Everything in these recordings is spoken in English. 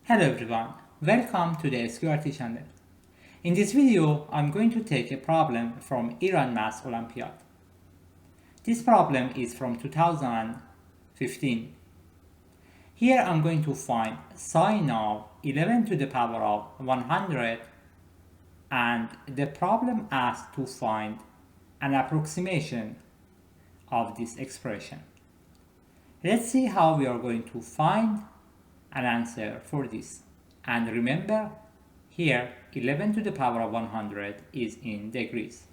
Hello everyone, welcome to the SQRT channel. In this video, I'm going to take a problem from Iran Math Olympiad. This problem is from 2015. Here I'm going to find sine of 11 to the power of 100, and the problem asks to find an approximation of this expression. Let's see how we are going to find an answer for this. And remember, here 11 to the power of 100 is in degrees.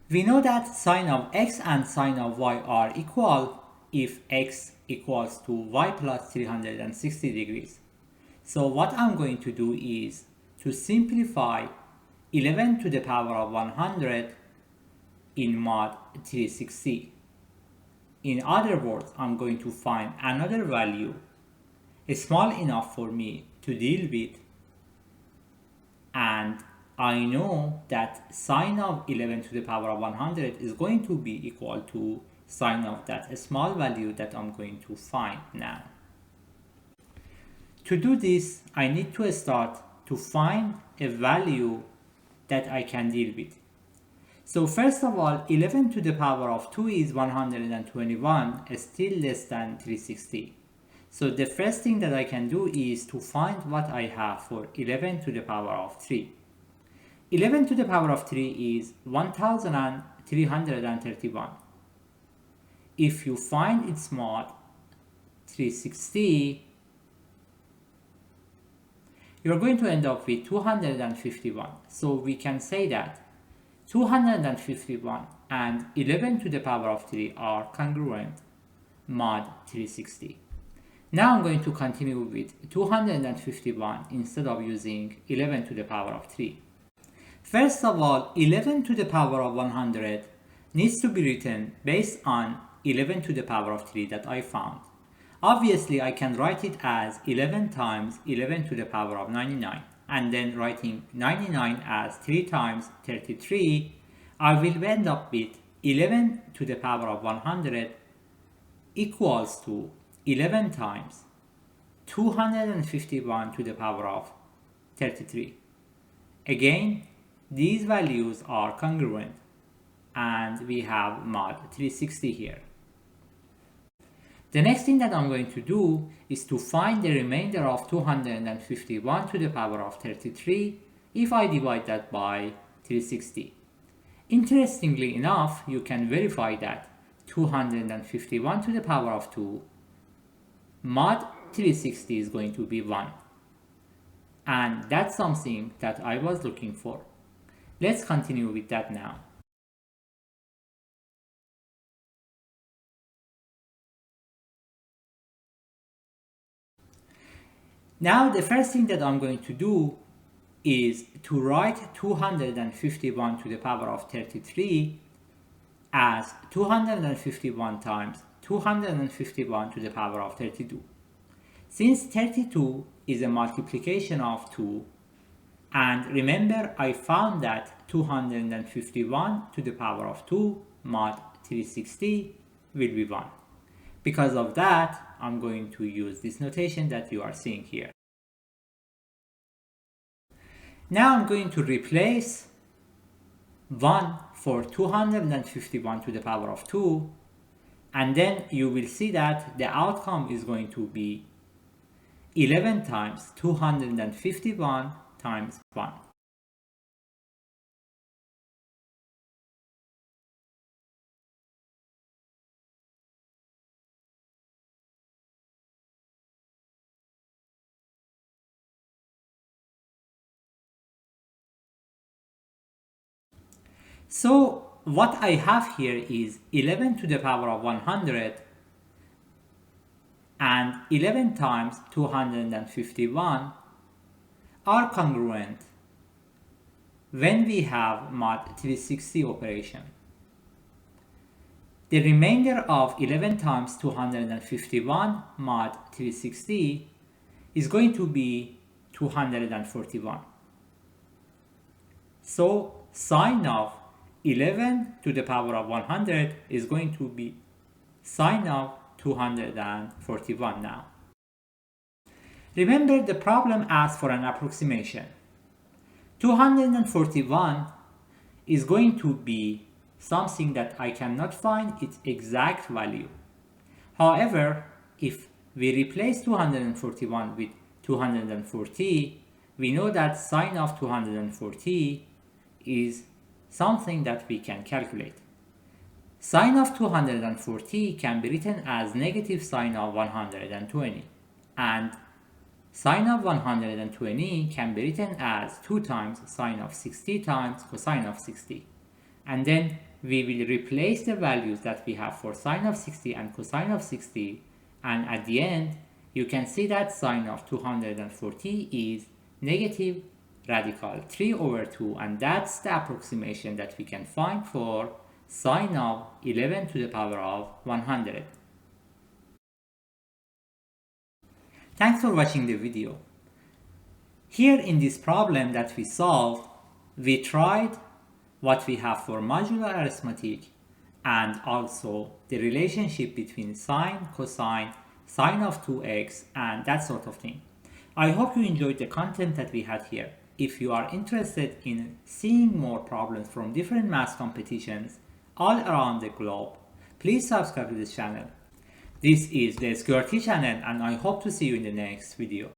We know that sine of x and sine of y are equal if x equals to y plus 360 degrees. So what I'm going to do is to simplify 11 to the power of 100 in mod 360. In other words, I'm going to find another value small enough for me to deal with, and I know that sine of 11 to the power of 100 is going to be equal to sine of that small value that I'm going to find now. To do this, I need to start to find a value that I can deal with. So first of all, 11 to the power of 2 is 121, still less than 360. So the first thing that I can do is to find what I have for 11 to the power of 3. 11 to the power of 3 is 1331. If you find its mod 360, you're going to end up with 251. So we can say that 251 and 11 to the power of 3 are congruent mod 360. Now I'm going to continue with 251 instead of using 11 to the power of 3. First of all, 11 to the power of 100 needs to be written based on 11 to the power of 3 that I found. Obviously, I can write it as 11 times 11 to the power of 99. And then writing 99 as 3 times 33, I will end up with 11 to the power of 100 equals to 11 times 251 to the power of 33. Again, these values are congruent, and we have mod 360 here. The next thing that I'm going to do is to find the remainder of 251 to the power of 33 if I divide that by 360. Interestingly enough, you can verify that 251 to the power of 2 mod 360 is going to be 1. And that's something that I was looking for. Let's continue with that now. Now the first thing that I'm going to do is to write 251 to the power of 33 as 251 times 251 to the power of 32. Since 32 is a multiplication of 2, and remember I found that 251 to the power of 2 mod 360 will be 1. Because of that, I'm going to use this notation that you are seeing here. Now I'm going to replace 1 for 251 to the power of 2, and then you will see that the outcome is going to be 11 times 251 times 1. So what I have here is 11 to the power of 100 and 11 times 251 are congruent when we have mod 360 operation. The remainder of 11 times 251 mod 360 is going to be 241. So sine of 11 to the power of 100 is going to be sine of 241 now. Remember, the problem asks for an approximation. 241 is going to be something that I cannot find its exact value. However, if we replace 241 with 240, we know that sine of 240 is something that we can calculate. Sine of 240 can be written as negative sine of 120, and sine of 120 can be written as 2 times sine of 60 times cosine of 60. And then we will replace the values that we have for sine of 60 and cosine of 60, and at the end you can see that sine of 240 is negative radical 3 over 2, and that's the approximation that we can find for sine of 11 to the power of 100. Thanks for watching the video. Here in this problem that we solved, we tried what we have for modular arithmetic and also the relationship between sine, cosine, sine of 2x, and that sort of thing. I hope you enjoyed the content that we had here. If you are interested in seeing more problems from different math competitions all around the globe, please subscribe to this channel. This is the SQRT channel, and I hope to see you in the next video.